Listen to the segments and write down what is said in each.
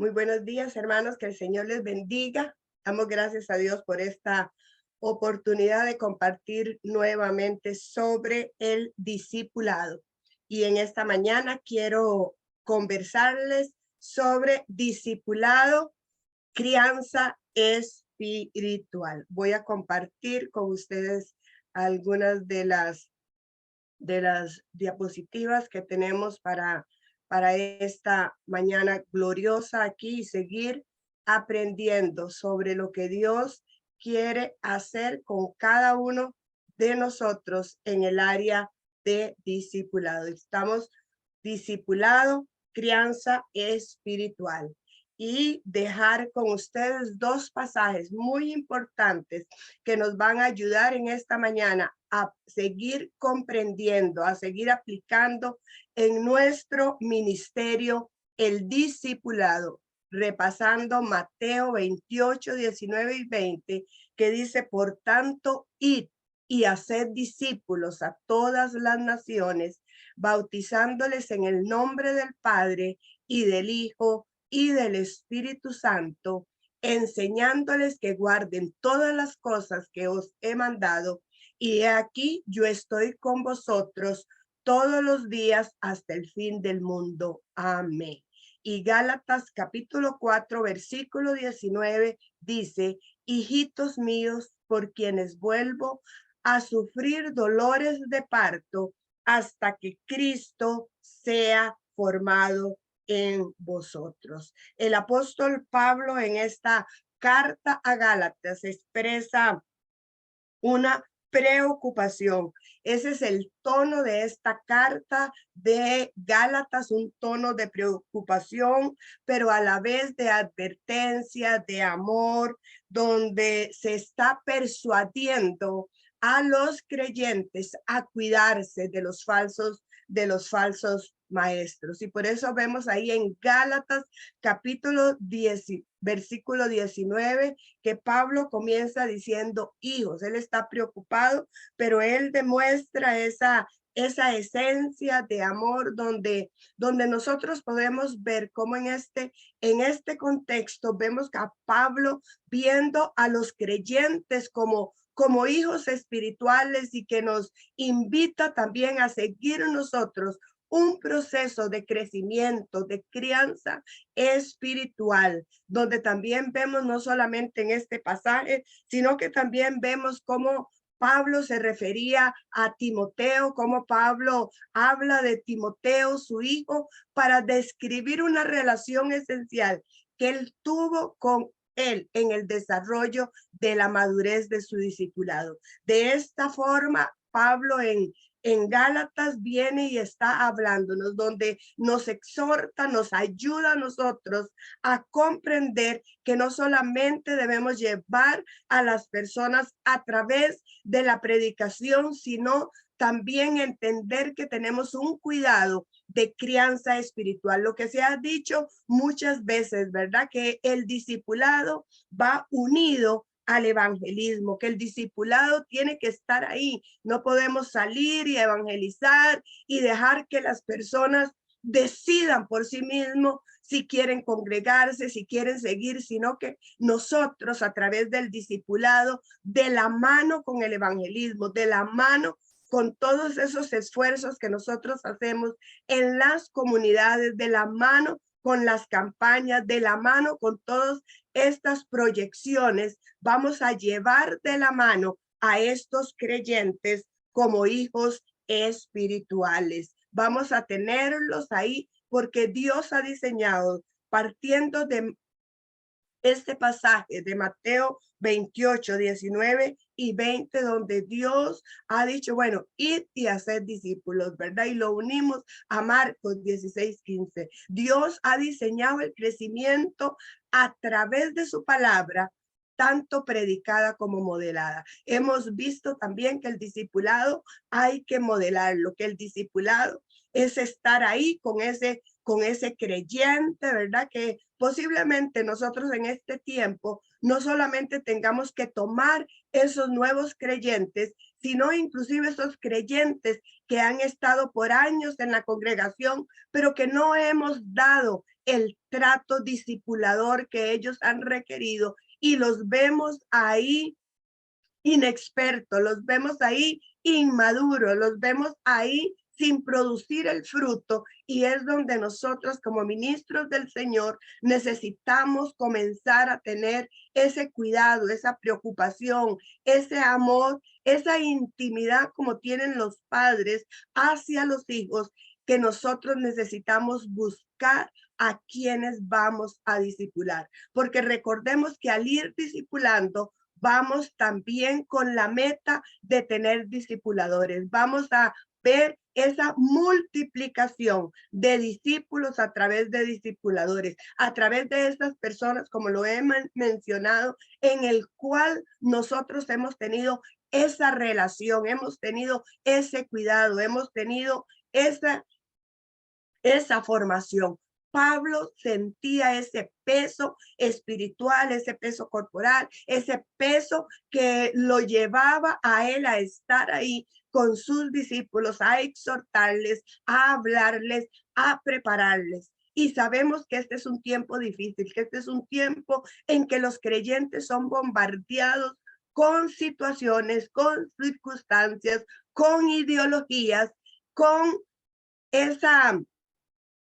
Muy buenos días, hermanos, que el Señor les bendiga. Damos gracias a Dios por esta oportunidad de compartir nuevamente sobre el discipulado. Y en esta mañana quiero conversarles sobre discipulado, crianza espiritual. Voy a compartir con ustedes algunas de las diapositivas que tenemos para esta mañana gloriosa aquí y seguir aprendiendo sobre lo que Dios quiere hacer con cada uno de nosotros en el área de discipulado. Estamos discipulado, crianza espiritual. Y dejar con ustedes dos pasajes muy importantes que nos van a ayudar en esta mañana a seguir comprendiendo, a seguir aplicando en nuestro ministerio el discipulado, repasando Mateo 28, 19 y 20, que dice: por tanto, id y haced discípulos a todas las naciones, bautizándoles en el nombre del Padre y del Hijo y del Espíritu Santo, enseñándoles que guarden todas las cosas que os he mandado. Y he aquí, yo estoy con vosotros todos los días hasta el fin del mundo. Amén. Y Gálatas capítulo 4, versículo 19 dice: hijitos míos, por quienes vuelvo a sufrir dolores de parto hasta que Cristo sea formado en vosotros. El apóstol Pablo en esta carta a Gálatas expresa una preocupación. Ese es el tono de esta carta de Gálatas, un tono de preocupación, pero a la vez de advertencia, de amor, donde se está persuadiendo a los creyentes a cuidarse de los falsos maestros. Y por eso vemos ahí en Gálatas capítulo 10, versículo 19, que Pablo comienza diciendo hijos. Él está preocupado, pero él demuestra esa esencia de amor donde nosotros podemos ver cómo en este contexto vemos a Pablo viendo a los creyentes como hijos espirituales, y que nos invita también a seguir nosotros un proceso de crecimiento, de crianza espiritual, donde también vemos no solamente en este pasaje, sino que también vemos cómo Pablo se refería a Timoteo, cómo Pablo habla de Timoteo, su hijo, para describir una relación esencial que él tuvo con él en el desarrollo de la madurez de su discipulado. De esta forma, Pablo en Gálatas viene y está hablándonos, donde nos exhorta, nos ayuda a nosotros a comprender que no solamente debemos llevar a las personas a través de la predicación, sino también entender que tenemos un cuidado de crianza espiritual. Lo que se ha dicho muchas veces, ¿verdad? Que el discipulado va unido al evangelismo, que el discipulado tiene que estar ahí. No podemos salir y evangelizar y dejar que las personas decidan por sí mismos si quieren congregarse, si quieren seguir, sino que nosotros a través del discipulado, de la mano con el evangelismo, de la mano con todos esos esfuerzos que nosotros hacemos en las comunidades, de la mano con las campañas, de la mano con todas estas proyecciones, vamos a llevar de la mano a estos creyentes como hijos espirituales. Vamos a tenerlos ahí porque Dios ha diseñado, partiendo de este pasaje de Mateo 28, 19 y 20, donde Dios ha dicho, bueno, id y hacer discípulos, ¿verdad? Y lo unimos a Marcos 16, 15. Dios ha diseñado el crecimiento a través de su palabra, tanto predicada como modelada. Hemos visto también que el discipulado hay que modelarlo, que el discipulado es estar ahí con ese creyente, ¿verdad? Que posiblemente nosotros en este tiempo no solamente tengamos que tomar esos nuevos creyentes, sino inclusive esos creyentes que han estado por años en la congregación, pero que no hemos dado el trato discipulador que ellos han requerido y los vemos ahí inexpertos, los vemos ahí inmaduros, los vemos ahí sin producir el fruto, y es donde nosotros como ministros del Señor necesitamos comenzar a tener ese cuidado, esa preocupación, ese amor, esa intimidad como tienen los padres hacia los hijos, que nosotros necesitamos buscar a quienes vamos a discipular, porque recordemos que al ir discipulando vamos también con la meta de tener discipuladores. Vamos a ver esa multiplicación de discípulos a través de discipuladores, a través de estas personas, como lo he mencionado, en el cual nosotros hemos tenido esa relación, hemos tenido ese cuidado, hemos tenido esa formación. Pablo sentía ese peso espiritual, ese peso corporal, ese peso que lo llevaba a él a estar ahí con sus discípulos, a exhortarles, a hablarles, a prepararles. Y sabemos que este es un tiempo difícil, que este es un tiempo en que los creyentes son bombardeados con situaciones, con circunstancias, con ideologías, con esa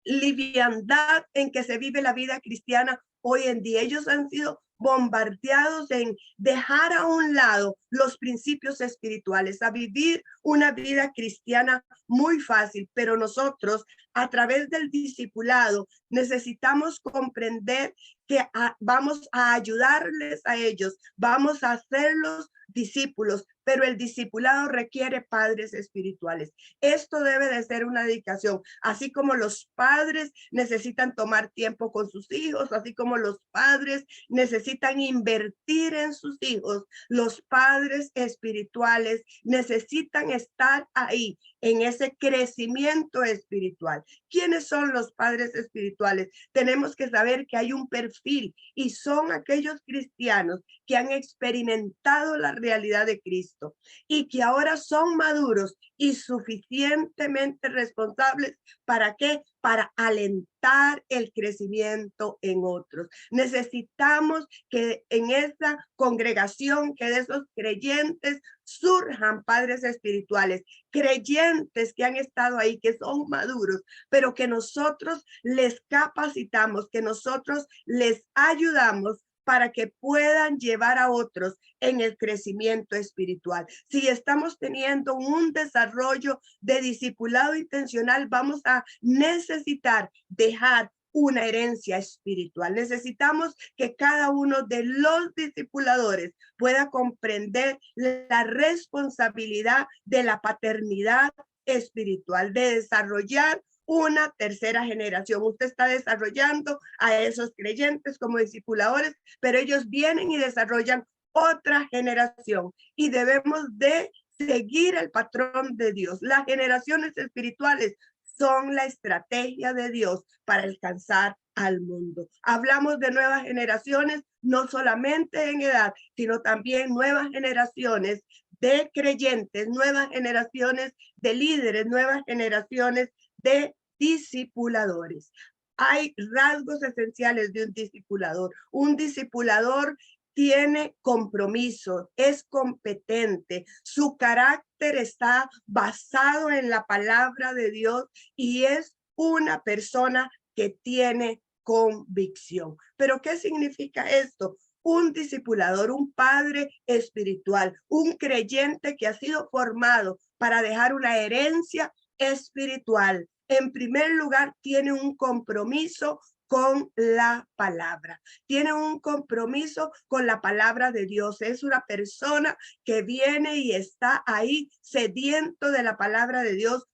liviandad en que se vive la vida cristiana hoy en día. Ellos han sido bombardeados en dejar a un lado los principios espirituales, a vivir una vida cristiana muy fácil, pero nosotros a través del discipulado necesitamos comprender que vamos a ayudarles a ellos, vamos a hacerlos discípulos, pero el discipulado requiere padres espirituales. Esto debe de ser una dedicación, así como los padres necesitan tomar tiempo con sus hijos, así como los padres necesitan invertir en sus hijos, los padres espirituales necesitan estar ahí en ese crecimiento espiritual. ¿Quiénes son los padres espirituales? Tenemos que saber que hay un perfil y son aquellos cristianos que han experimentado la realidad de Cristo y que ahora son maduros y suficientemente responsables. ¿Para qué? Para alentar el crecimiento en otros. Necesitamos que en esta congregación, que de esos creyentes surjan padres espirituales, creyentes que han estado ahí, que son maduros, pero que nosotros les capacitamos, que nosotros les ayudamos para que puedan llevar a otros en el crecimiento espiritual. Si estamos teniendo un desarrollo de discipulado intencional, vamos a necesitar dejar una herencia espiritual. Necesitamos que cada uno de los discipuladores pueda comprender la responsabilidad de la paternidad espiritual, de desarrollar una tercera generación. Usted está desarrollando a esos creyentes como discipuladores, pero ellos vienen y desarrollan otra generación y debemos de seguir el patrón de Dios. Las generaciones espirituales son la estrategia de Dios para alcanzar al mundo. Hablamos de nuevas generaciones, no solamente en edad, sino también nuevas generaciones de creyentes, nuevas generaciones de líderes, nuevas generaciones de discipuladores. Hay rasgos esenciales de un discipulador. Un discipulador tiene compromiso, es competente, su carácter está basado en la palabra de Dios y es una persona que tiene convicción. ¿Pero qué significa esto? Un discipulador, un padre espiritual, un creyente que ha sido formado para dejar una herencia espiritual. En primer lugar, tiene un compromiso con la palabra. Tiene un compromiso con la palabra de Dios. Es una persona que viene y está ahí sediento de la palabra de Dios.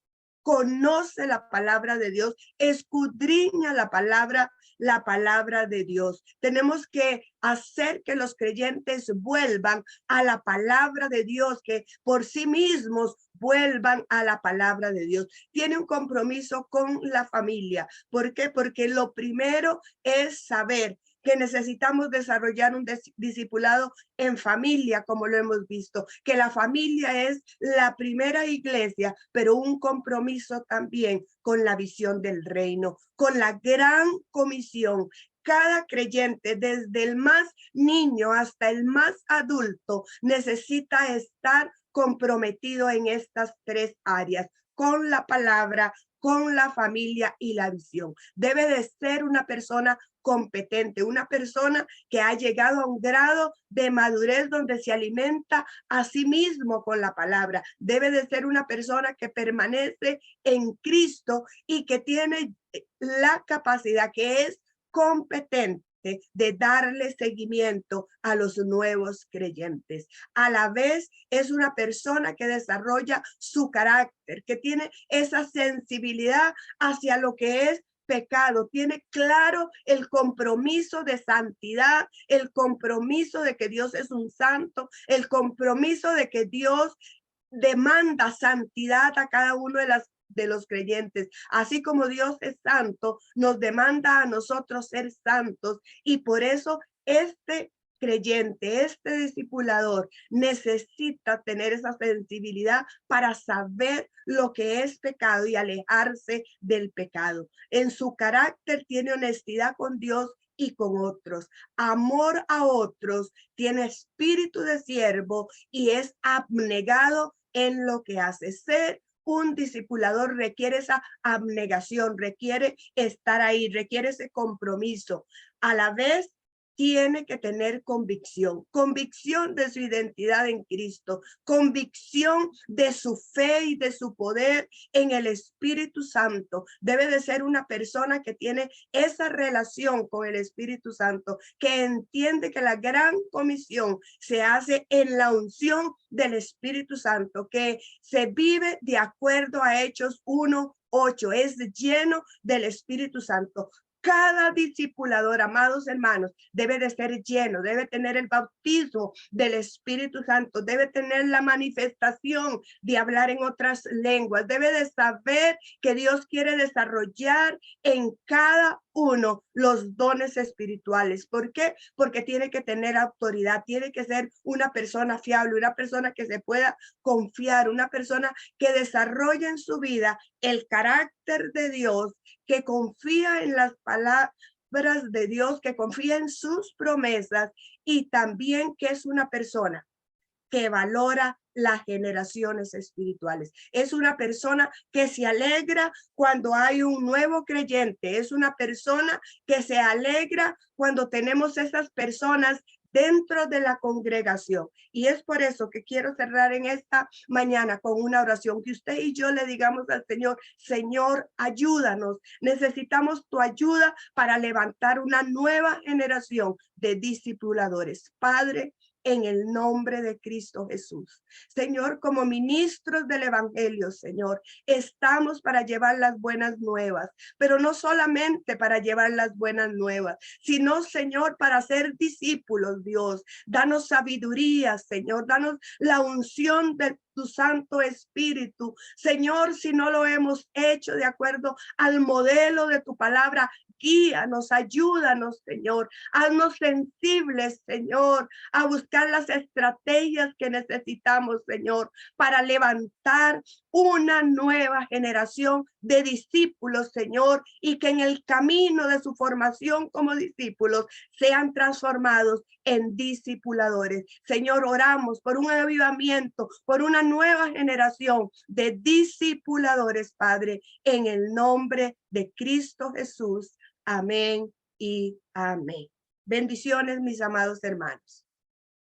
Conoce la palabra de Dios, escudriña la palabra de Dios. Tenemos que hacer que los creyentes vuelvan a la palabra de Dios, que por sí mismos vuelvan a la palabra de Dios. Tiene un compromiso con la familia. ¿Por qué? Porque lo primero es saber que necesitamos desarrollar un discipulado en familia, como lo hemos visto, que la familia es la primera iglesia, pero un compromiso también con la visión del reino, con la gran comisión. Cada creyente, desde el más niño hasta el más adulto, necesita estar comprometido en estas tres áreas, con la palabra, con la familia y la visión. Debe de ser una persona competente, una persona que ha llegado a un grado de madurez donde se alimenta a sí mismo con la palabra. Debe de ser una persona que permanece en Cristo y que tiene la capacidad, que es competente de darle seguimiento a los nuevos creyentes. A la vez es una persona que desarrolla su carácter, que tiene esa sensibilidad hacia lo que es pecado, tiene claro el compromiso de santidad, el compromiso de que Dios es un santo, el compromiso de que Dios demanda santidad a cada uno de los creyentes. Así como Dios es santo, nos demanda a nosotros ser santos, y por eso este creyente, este discipulador necesita tener esa sensibilidad para saber lo que es pecado y alejarse del pecado. En su carácter tiene honestidad con Dios y con otros, amor a otros, tiene espíritu de siervo y es abnegado en lo que hace. Ser un discipulador requiere esa abnegación, requiere estar ahí, requiere ese compromiso. A la vez tiene que tener convicción, convicción de su identidad en Cristo, convicción de su fe y de su poder en el Espíritu Santo. Debe de ser una persona que tiene esa relación con el Espíritu Santo, que entiende que la gran comisión se hace en la unción del Espíritu Santo, que se vive de acuerdo a Hechos 1:8, es lleno del Espíritu Santo. Cada discipulador, amados hermanos, debe de ser lleno, debe tener el bautismo del Espíritu Santo, debe tener la manifestación de hablar en otras lenguas, debe de saber que Dios quiere desarrollar en cada uno los dones espirituales. ¿Por qué? Porque tiene que tener autoridad, tiene que ser una persona fiable, una persona que se pueda confiar, una persona que desarrolle en su vida el carácter de Dios, que confía en las palabras de Dios, que confía en sus promesas, y también que es una persona que valora las generaciones espirituales. Es una persona que se alegra cuando hay un nuevo creyente. Es una persona que se alegra cuando tenemos esas personas dentro de la congregación. Y es por eso que quiero cerrar en esta mañana con una oración, que usted y yo le digamos al Señor: Señor, ayúdanos. Necesitamos tu ayuda para levantar una nueva generación de discipuladores. Padre, en el nombre de Cristo Jesús. Señor, como ministros del Evangelio, Señor, estamos para llevar las buenas nuevas, pero no solamente para llevar las buenas nuevas, sino, Señor, para ser discípulos, Dios. Danos sabiduría, Señor, danos la unción de tu Santo Espíritu. Señor, si no lo hemos hecho de acuerdo al modelo de tu palabra, guíanos, ayúdanos, Señor. Haznos sensibles, Señor, a buscar las estrategias que necesitamos, Señor, para levantar una nueva generación de discípulos, Señor, y que en el camino de su formación como discípulos sean transformados en discipuladores. Señor, oramos por un avivamiento, por una nueva generación de discipuladores, Padre, en el nombre de Cristo Jesús. Amén y amén. Bendiciones, mis amados hermanos.